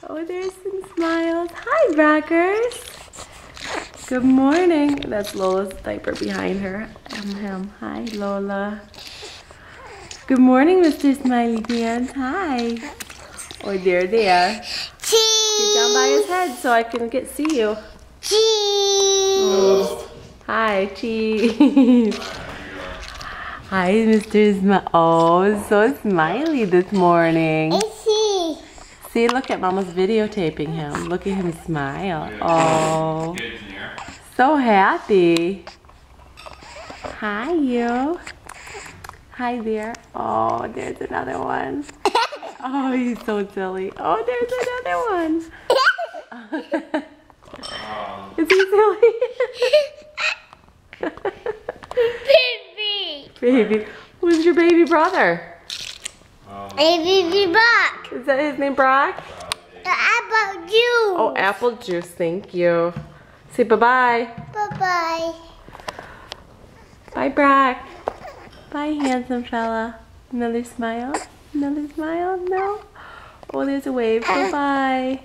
Oh, there's some smiles. Hi, Brackers. Good morning. That's Lola's diaper behind her. Hi, Lola. Good morning, Mr. Smiley Pants. Hi. Oh, there. Cheese. Get down by his head so I can see you. Cheese. Oh. Hi, Cheese. Hi, Mr. Smiley. Oh, so smiley this morning. It's he. See, look at Mama's videotaping him. Look at him smile. Oh, so happy. Hi, you. Hi there. Oh, there's another one. Oh, he's so silly. Oh, there's another one. Is he silly? Baby. Baby. Who's your baby brother? Baby Brock. Is that his name, Brock? Apple juice. Oh, apple juice. Thank you. Say bye-bye. Bye-bye. Bye, Brock. Bye, handsome fella. Another smile? Another smile? No? Oh, there's a wave. Bye-bye.